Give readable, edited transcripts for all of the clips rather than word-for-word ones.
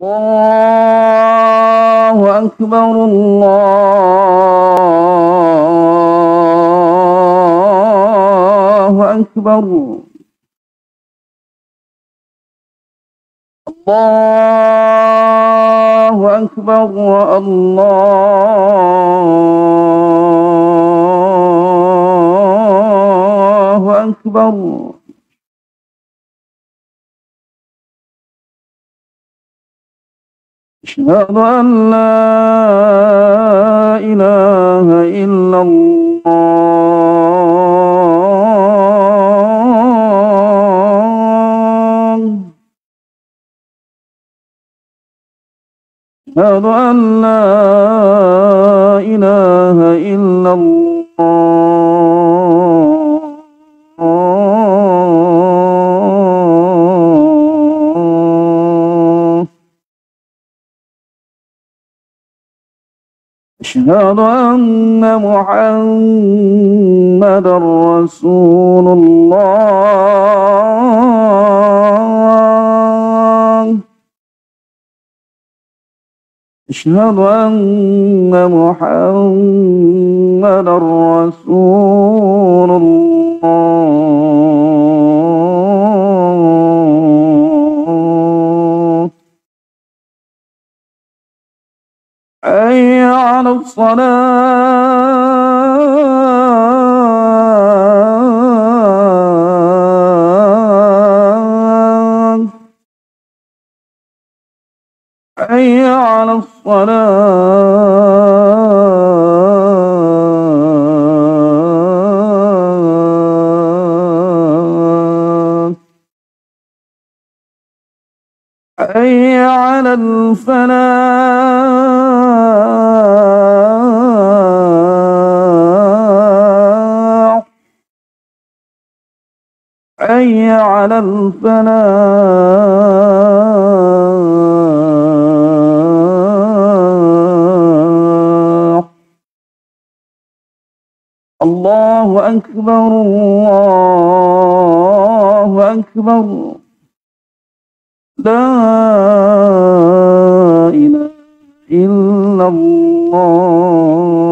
الله أكبر الله أكبر الله أكبر الله أكبر أشهد أن لا إله إلا الله أشهد أن لا إله إلا الله أشهد أن محمدا رسول الله أشهد أن محمدا رسول الله حي على الصلاة حي على الصلاة حي على الفلاح حي على الفلاح الله أكبر الله أكبر لا إله إلا الله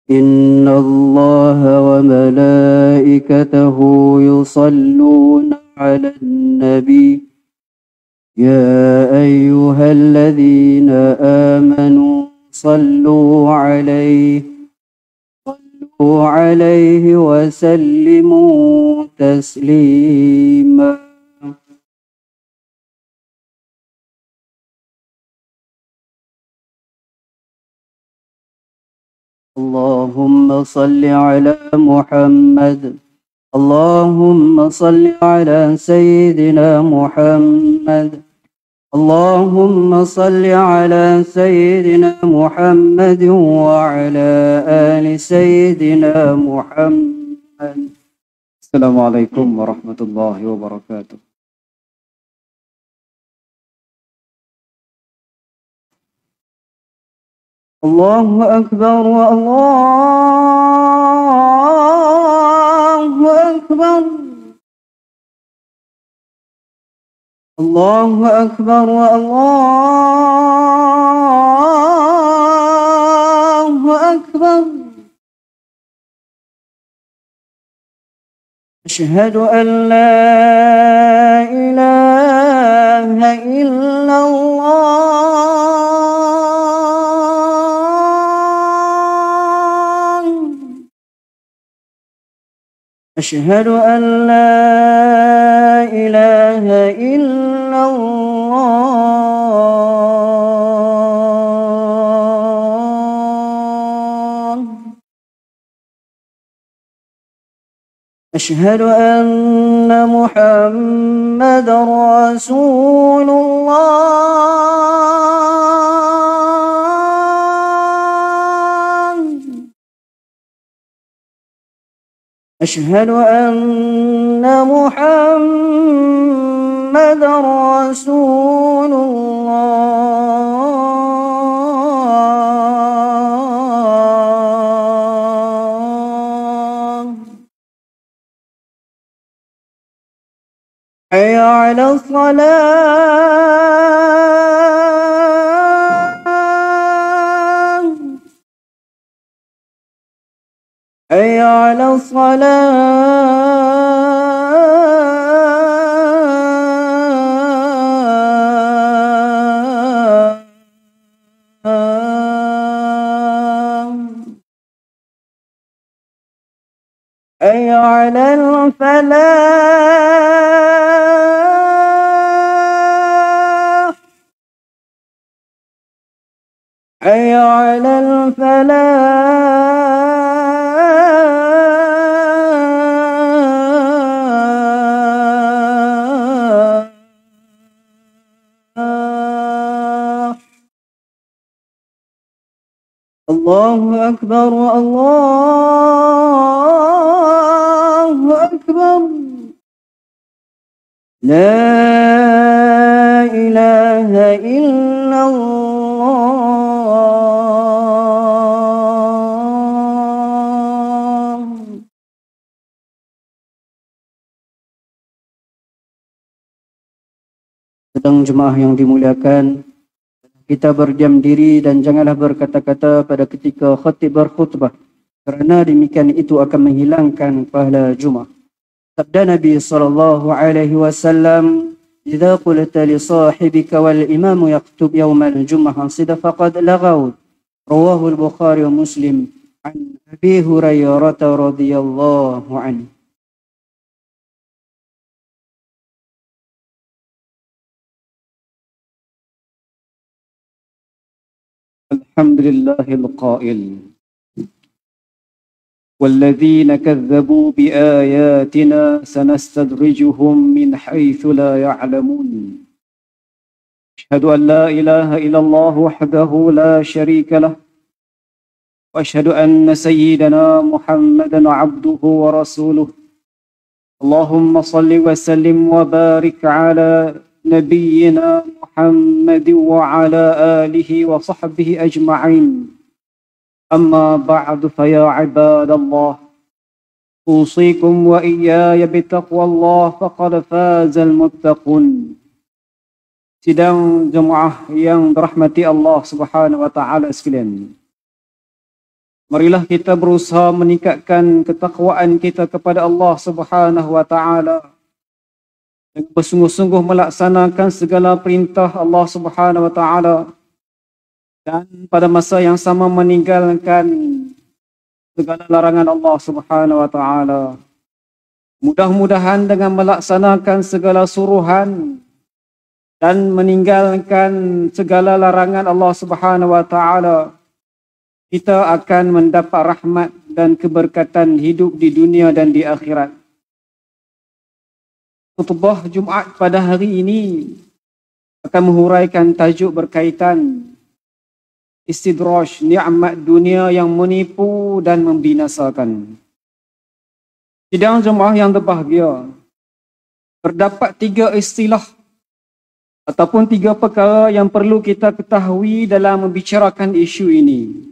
إن الله وملائكته يصلون على النبي يا أيها الذين آمنوا صلوا عليه وسلموا تسليما. اللهم صل على محمد. اللهم صل على سيدنا محمد. اللهم صل على سيدنا محمد وعلى آل سيدنا محمد. السلام عليكم ورحمة الله وبركاته. الله أكبر والله أكبر. الله أكبر والله أكبر. أشهد أن لا إله إلا الله. أشهد أن لا إله إلا الله. أشهد أن محمدا رسول الله. أشهد أن محمدا رسول الله. حي على الصلاة. حي على الصلاة. حي على الفلاح. حي على الفلاح. الله أكبر الله أكبر. لا إله إلا الله. Sedang jemaah yang dimuliakan, kita berdiam diri dan janganlah berkata-kata pada ketika khatib berkhutbah, kerana demikian itu akan menghilangkan pahala Jumaat. Sabda Nabi SAW, "Idza qulta li sahibika wal imamu yaktub yawmal jum'ah ansida faqad laghaut." Rawahu al-Bukhari wa Muslim an Abi Hurairah radhiyallahu anhu. الحمد لله القائل: والذين كذبوا بآياتنا سنستدرجهم من حيث لا يعلمون. أشهد أن لا إله إلا الله وحده لا شريك له، وأشهد أن سيدنا محمدا عبده ورسوله. اللهم صل وسلم وبارك على نبينا محمد وعلى آله وصحبه أجمعين. أما بعد فيا عباد الله، أوصيكم وإياي بتقوى الله فقد فاز المتقون. Sidang jemaah yang dirahmati Allah Subhanahu wa taala sekalian. Marilah kita berusaha meningkatkan ketakwaan kita kepada Allah Subhanahu wa taala dengan bersungguh-sungguh melaksanakan segala perintah Allah Subhanahu wa taala dan pada masa yang sama meninggalkan segala larangan Allah Subhanahu wa taala. Mudah-mudahan dengan melaksanakan segala suruhan dan meninggalkan segala larangan Allah Subhanahu wa taala, kita akan mendapat rahmat dan keberkatan hidup di dunia dan di akhirat. Khutbah Jumaat pada hari ini akan menghuraikan tajuk berkaitan istidraj, nikmat dunia yang menipu dan membinasakan. Sidang jemaah yang berbahagia, terdapat 3 istilah ataupun 3 perkara yang perlu kita ketahui dalam membicarakan isu ini.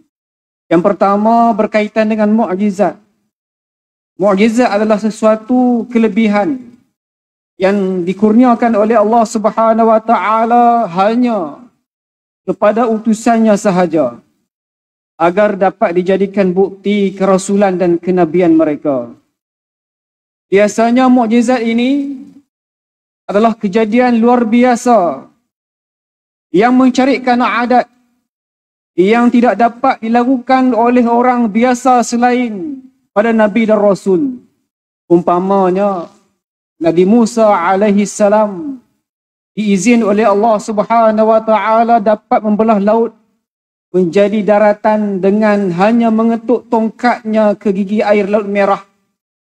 Yang pertama berkaitan dengan mukjizat. Mukjizat adalah sesuatu kelebihan yang dikurniakan oleh Allah Subhanahu wa taala hanya kepada utusannya sahaja agar dapat dijadikan bukti kerasulan dan kenabian mereka. Biasanya mukjizat ini adalah kejadian luar biasa yang mencarikan adat yang tidak dapat dilakukan oleh orang biasa selain pada Nabi dan Rasul. Umpamanya Nabi Musa alaihi salam diizin oleh Allah Subhanahu wa taala dapat membelah laut menjadi daratan dengan hanya mengetuk tongkatnya ke gigi air Laut Merah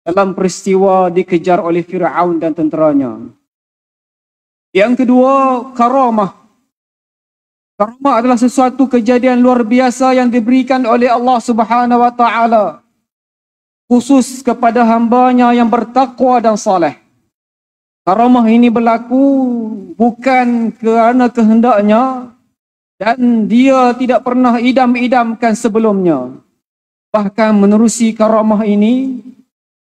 dalam peristiwa dikejar oleh Firaun dan tenteranya. Yang kedua, karamah. Karamah adalah sesuatu kejadian luar biasa yang diberikan oleh Allah Subhanahu wa taala khusus kepada hamba-Nya yang bertakwa dan saleh. Karamah ini berlaku bukan kerana kehendaknya dan dia tidak pernah idam-idamkan sebelumnya. Bahkan menerusi karamah ini,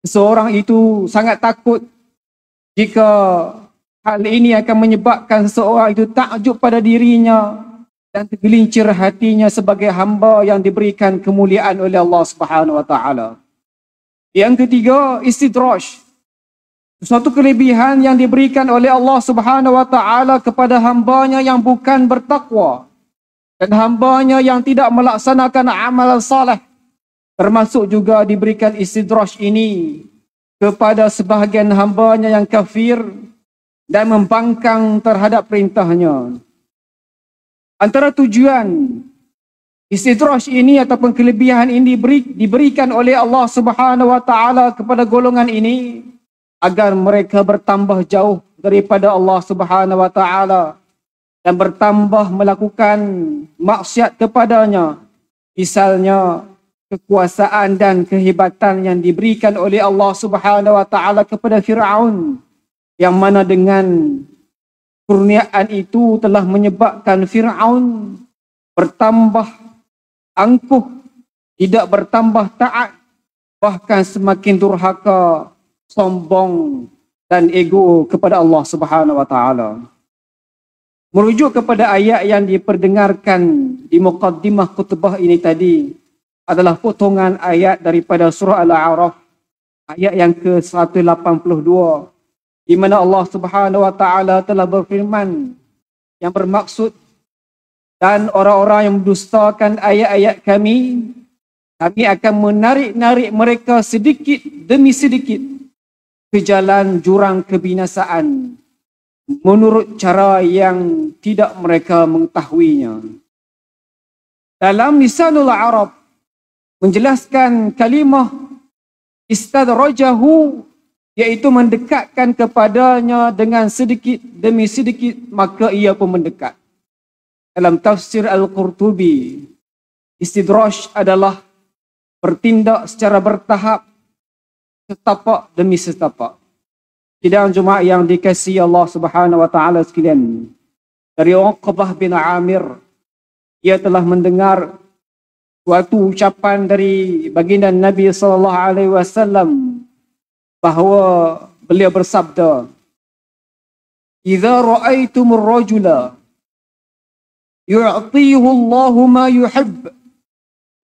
seseorang itu sangat takut jika hal ini akan menyebabkan seseorang itu takjub pada dirinya dan tergelincir hatinya sebagai hamba yang diberikan kemuliaan oleh Allah Subhanahu wa taala. Yang ketiga, istidraj. Suatu kelebihan yang diberikan oleh Allah Subhanahu wa taala kepada hamba-Nya yang bukan bertakwa dan hamba-Nya yang tidak melaksanakan amal saleh. Termasuk juga diberikan istidraj ini kepada sebahagian hamba-Nya yang kafir dan membangkang terhadap perintah-Nya. Antara tujuan istidraj ini ataupun kelebihan ini diberikan oleh Allah Subhanahu wa taala kepada golongan ini agar mereka bertambah jauh daripada Allah Subhanahu wa taala dan bertambah melakukan maksiat kepadanya. Misalnya kekuasaan dan kehebatan yang diberikan oleh Allah Subhanahu wa taala kepada Firaun, yang mana dengan kurniaan itu telah menyebabkan Firaun bertambah angkuh, tidak bertambah taat, bahkan semakin durhaka, sombong dan ego kepada Allah Subhanahu wa taala. Merujuk kepada ayat yang diperdengarkan di muqaddimah khutbah ini tadi adalah potongan ayat daripada surah Al-A'raf, ayat yang ke-182, di mana Allah Subhanahu wa taala telah berfirman yang bermaksud, dan orang-orang yang mendustakan ayat-ayat kami akan menarik-narik mereka sedikit demi sedikit ke jalan jurang kebinasaan menurut cara yang tidak mereka mengetahuinya. Dalam lisanul Arab menjelaskan kalimah istadrajahu, iaitu mendekatkan kepadanya dengan sedikit demi sedikit, maka ia pun mendekat. Dalam tafsir Al-Qurtubi, istidraj adalah bertindak secara bertahap, setapak demi setapak. Sidang Jumaat yang dikasihi Allah Subhanahu wa taala sekalian, dari Uqbah bin Amir, ia telah mendengar suatu ucapan dari baginda Nabi sallallahu alaihi wasallam bahawa beliau bersabda, "Idza ra'aitumur rajula yu'tihi Allahu ma yuhibb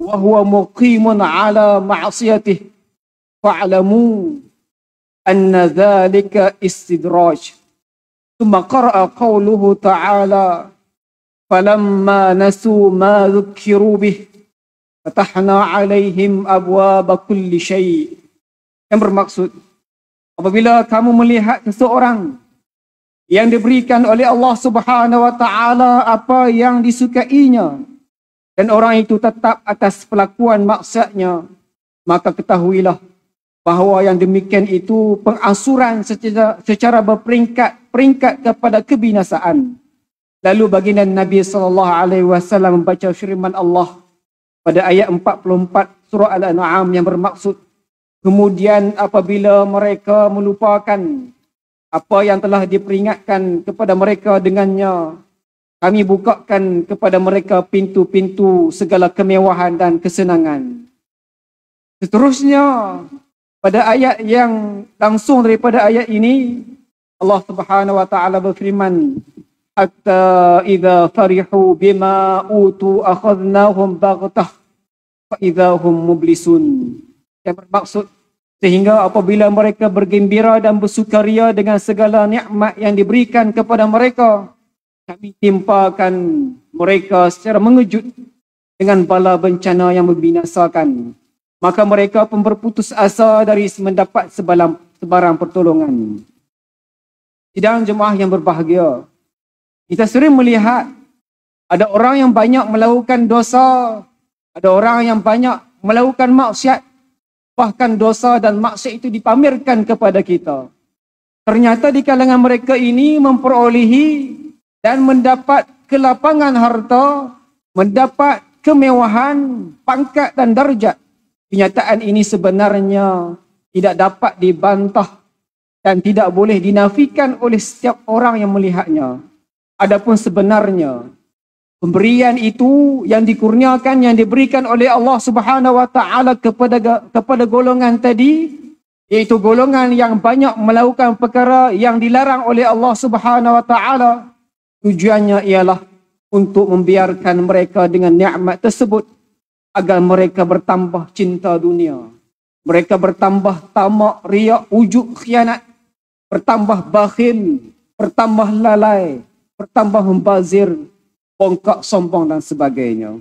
wa huwa muqimun ala ma'siyatihi fa'lamu anna dhalika istidraj. Thumma qara'a qawluhu ta'ala falamma nasu ma dhukiru bih fatahna alaihim abwaba kulli syai'. Yang bermaksud, apabila kamu melihat seseorang yang diberikan oleh Allah Subhanahu wa taala apa yang disukainya dan orang itu tetap atas pelakuan maksiatnya, maka ketahuilah bahawa yang demikian itu pengasuran secara berperingkat kepada kebinasaan. Lalu baginda Nabi SAW membaca firman Allah pada ayat 44 surah Al-An'am yang bermaksud, kemudian apabila mereka melupakan apa yang telah diperingatkan kepada mereka dengannya, kami bukakan kepada mereka pintu-pintu segala kemewahan dan kesenangan. Seterusnya, pada ayat yang langsung daripada ayat ini, Allah Subhanahu wa taala berfirman, hatta idza farihu bima utu akhadnahum baghtah fa idzahum mublisun. Yang bermaksud, sehingga apabila mereka bergembira dan bersukaria dengan segala nikmat yang diberikan kepada mereka, kami timpakan mereka secara mengejut dengan bala bencana yang membinasakan. Maka mereka pun berputus asa dari mendapat sebarang pertolongan. Sidang jemaah yang berbahagia, kita sering melihat ada orang yang banyak melakukan dosa, ada orang yang banyak melakukan maksiat, bahkan dosa dan maksiat itu dipamerkan kepada kita. Ternyata di kalangan mereka ini memperolehi dan mendapat kelapangan harta, mendapat kemewahan, pangkat dan darjat. Kenyataan ini sebenarnya tidak dapat dibantah dan tidak boleh dinafikan oleh setiap orang yang melihatnya. Adapun sebenarnya pemberian itu yang dikurniakan, yang diberikan oleh Allah Subhanahu wa taala kepada golongan tadi, iaitu golongan yang banyak melakukan perkara yang dilarang oleh Allah Subhanahu wa taala, tujuannya ialah untuk membiarkan mereka dengan nikmat tersebut agar mereka bertambah cinta dunia. Mereka bertambah tamak, riak, ujub, khianat, bertambah bakhil, bertambah lalai, bertambah membazir, bongkak, sombong dan sebagainya.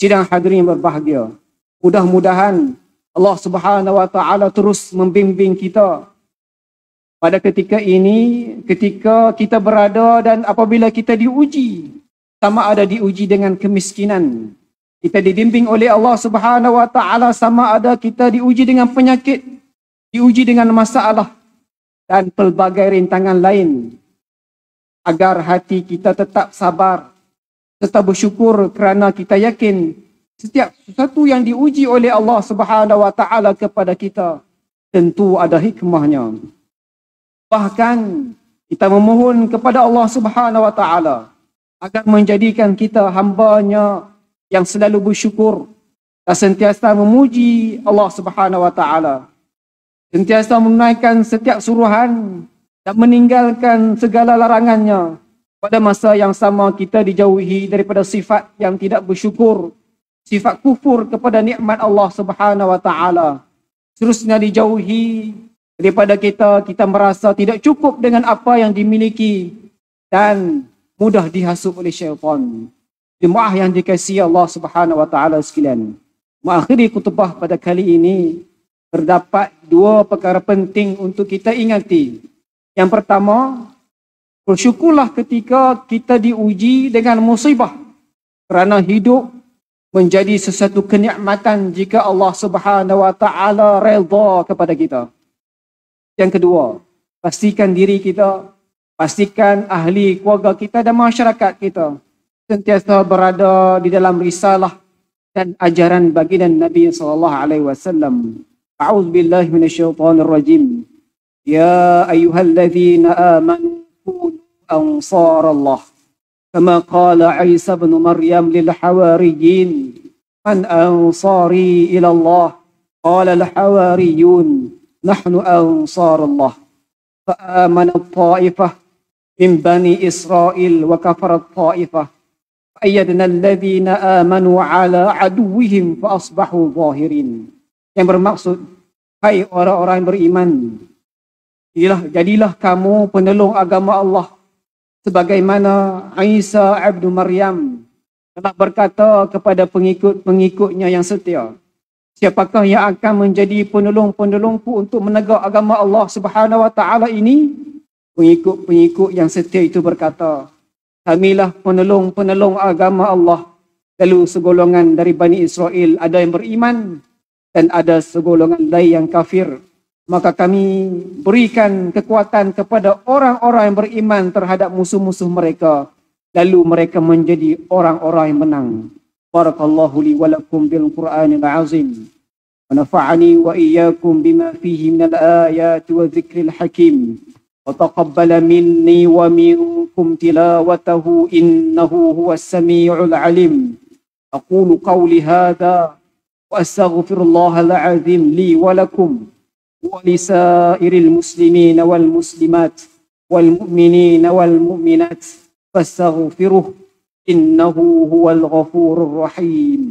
Sidang hadirin yang berbahagia, mudah-mudahan Allah Subhanahu wa taala terus membimbing kita pada ketika ini, ketika kita berada dan apabila kita diuji, sama ada diuji dengan kemiskinan, kita dibimbing oleh Allah Subhanahu wa taala, sama ada kita diuji dengan penyakit, diuji dengan masalah dan pelbagai rintangan lain, agar hati kita tetap sabar, tetap bersyukur kerana kita yakin setiap sesuatu yang diuji oleh Allah Subhanahu wa taala kepada kita tentu ada hikmahnya. Bahkan kita memohon kepada Allah Subhanahu wa taala agar menjadikan kita hamba-Nya yang selalu bersyukur dan sentiasa memuji Allah Subhanahu wa taala, sentiasa menunaikan setiap suruhan dan meninggalkan segala larangannya. Pada masa yang sama kita dijauhi daripada sifat yang tidak bersyukur, sifat kufur kepada nikmat Allah Subhanahu wa taala. Seterusnya dijauhi daripada kita merasa tidak cukup dengan apa yang dimiliki dan mudah dihasut oleh syaitan. Jemaah yang dikasihi Allah Subhanahu wa taala sekalian, mengakhiri khutbah pada kali ini terdapat dua perkara penting untuk kita ingati. Yang pertama, bersyukurlah ketika kita diuji dengan musibah, kerana hidup menjadi sesuatu kenikmatan jika Allah Subhanahu wa taala redha kepada kita. Yang kedua, pastikan diri kita, pastikan ahli keluarga kita dan masyarakat kita sentiasa berada di dalam risalah dan ajaran baginda Nabi sallallahu alaihi wasallam. A'udzubillahi minasyaitonir rajim. Ya ayyuhalladzina amanu kunu ansarallah kama qala Isa bin Maryam lil hawariyin man ansari ila Allah qala al hawariyun nahnu ansarallah fa amana ta'ifah min bani Israil wa kafarat ta'ifah fa ayyadna alladhina amanu ala aduwwihim fa asbahu zahirin. Yang bermaksud, hai orang-orang yang beriman, jadilah kamu penolong agama Allah sebagaimana Isa ibnu Maryam telah berkata kepada pengikut-pengikutnya yang setia, siapakah yang akan menjadi penolong-penolongku untuk menegak agama Allah Subhanahu wa taala ini? Pengikut-pengikut yang setia itu berkata, kamilah penolong-penolong agama Allah. Lalu segolongan dari Bani Israel ada yang beriman dan ada segolongan lain yang kafir. Maka kami berikan kekuatan kepada orang-orang yang beriman terhadap musuh-musuh mereka. Lalu mereka menjadi orang-orang yang menang. Barakallahu li wa lakum bil Qur'anil azim. Wa nafa'ani wa iyyakum bima fihi minal ayati wa dzikril hakim. Wa taqabbala minni wa minkum tilawatahu innahu huwas sami'ul alim. Aqulu qawli hadha wa astaghfirullahal azim li wa lakum wa lisairil muslimin wal muslimat wal mu'minin wal mu'minat. فاستغفره إنه هو الغفور الرحيم.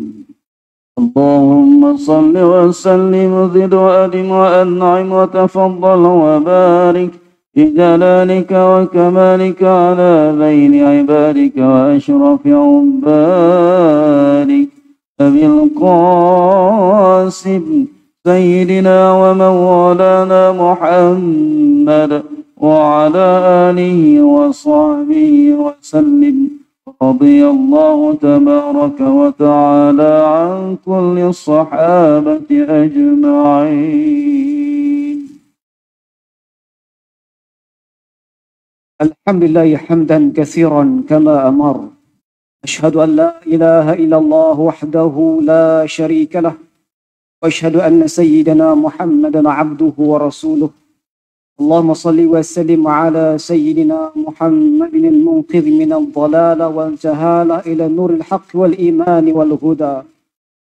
اللهم صل وسلم وزد وأدم وأنعم وتفضل وبارك بجلالك وكمالك على بين عبادك وأشرف عبادك أبي القاسم سيدنا ومولانا محمد وعلى آله وصحبه وسلم. رضي الله تبارك وتعالى عن كل الصحابة أجمعين. الحمد لله حمدا كثيرا كما أمر. أشهد أن لا إله إلا الله وحده لا شريك له وأشهد أن سيدنا محمدا عبده ورسوله. اللهم صل وسلم على سيدنا محمد المنقذ من الضلال والجهالة إلى نور الحق والإيمان والهدى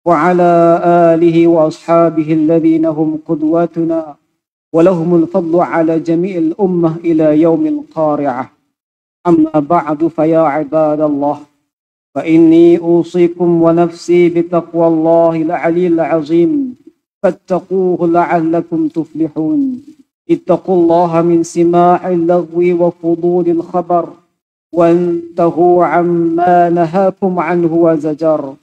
وعلى آله وأصحابه الذين هم قدوتنا ولهم الفضل على جميع الأمة إلى يوم القارعة. أما بعد فيا عباد الله فإني أوصيكم ونفسي بتقوى الله العلي العظيم فاتقوه لعلكم تفلحون. اتقوا الله من سماع اللغو وفضول الخبر وانتهوا عما نهاكم عنه وزجر.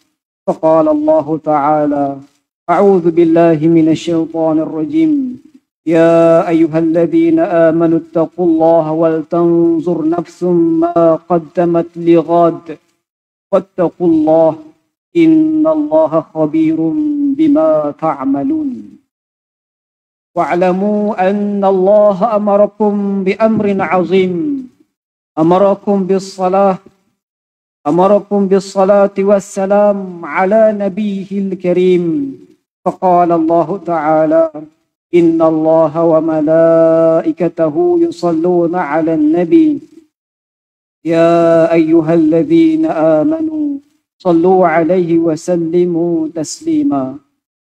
فقال الله تعالى أعوذ بالله من الشيطان الرجيم يا أيها الذين آمنوا اتقوا الله ولتنظر نفس ما قدمت لغد واتقوا الله إن الله خبير بما تعملون. واعلموا أن الله أمركم بأمر عظيم. أمركم بالصلاة والسلام على نبيه الكريم. فقال الله تعالى إن الله وملائكته يصلون على النبي يا أيها الذين آمنوا صلوا عليه وسلموا تسليما.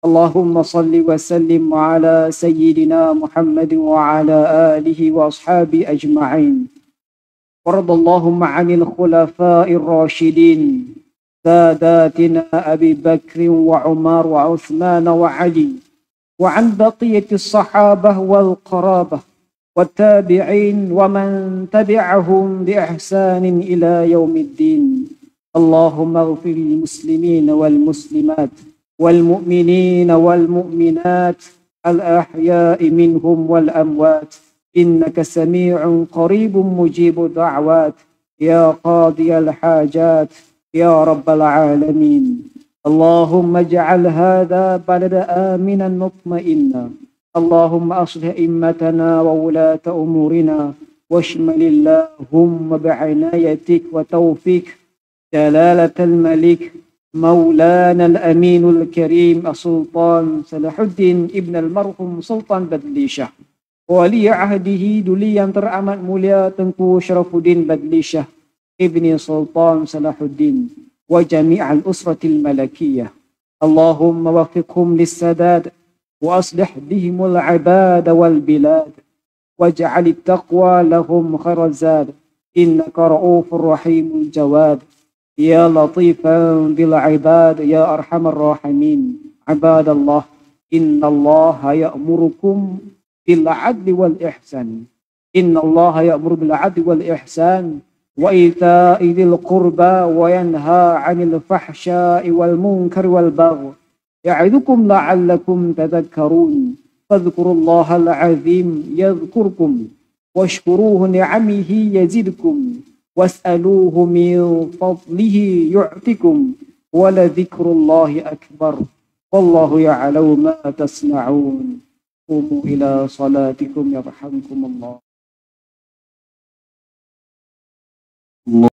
اللهم صل وسلم على سيدنا محمد وعلى آله وأصحابه أجمعين. وارض اللهم عن الخلفاء الراشدين ساداتنا أبي بكر وعمر وعثمان وعلي وعن بقية الصحابة والقرابة والتابعين ومن تبعهم بإحسان إلى يوم الدين. اللهم اغفر للمسلمين والمسلمات والمؤمنين والمؤمنات الأحياء منهم والأموات إنك سميع قريب مجيب الدعوات يا قاضي الحاجات يا رب العالمين. اللهم اجعل هذا بلد آمنا مطمئنا. اللهم أصلح أئمتنا وولاة أمورنا واشمل اللهم بعنايتك وتوفيق جلالة الملك مولانا الأمين الكريم السلطان صلاح الدين ابن المرحوم سلطان Badli Shah, wali ahdihi duli yang teramat mulia Tengku Syarafuddin Badli Shah ibni Sultan Salahuddin wa jami'al usratil malakiyah. Allahumma wafiqhum lissadad wa aslih bihimul ibad wal bilad waj'al at-taqwa lahum khairaz zad innaka ra'ufur rahimul jawad. يا لطيفا بالعباد يا أرحم الراحمين عباد الله إن الله يأمركم بالعدل والإحسان إن الله يأمر بالعدل والإحسان وإيتاء ذي القربى وينهى عن الفحشاء والمنكر والبغي يعظكم لعلكم تذكرون فاذكروا الله العظيم يذكركم واشكروه نعمه يزدكم واسألوه من فضله يعطكم ولذكر الله أكبر والله يعلم ما تصنعون قوموا إلى صلاتكم يرحمكم الله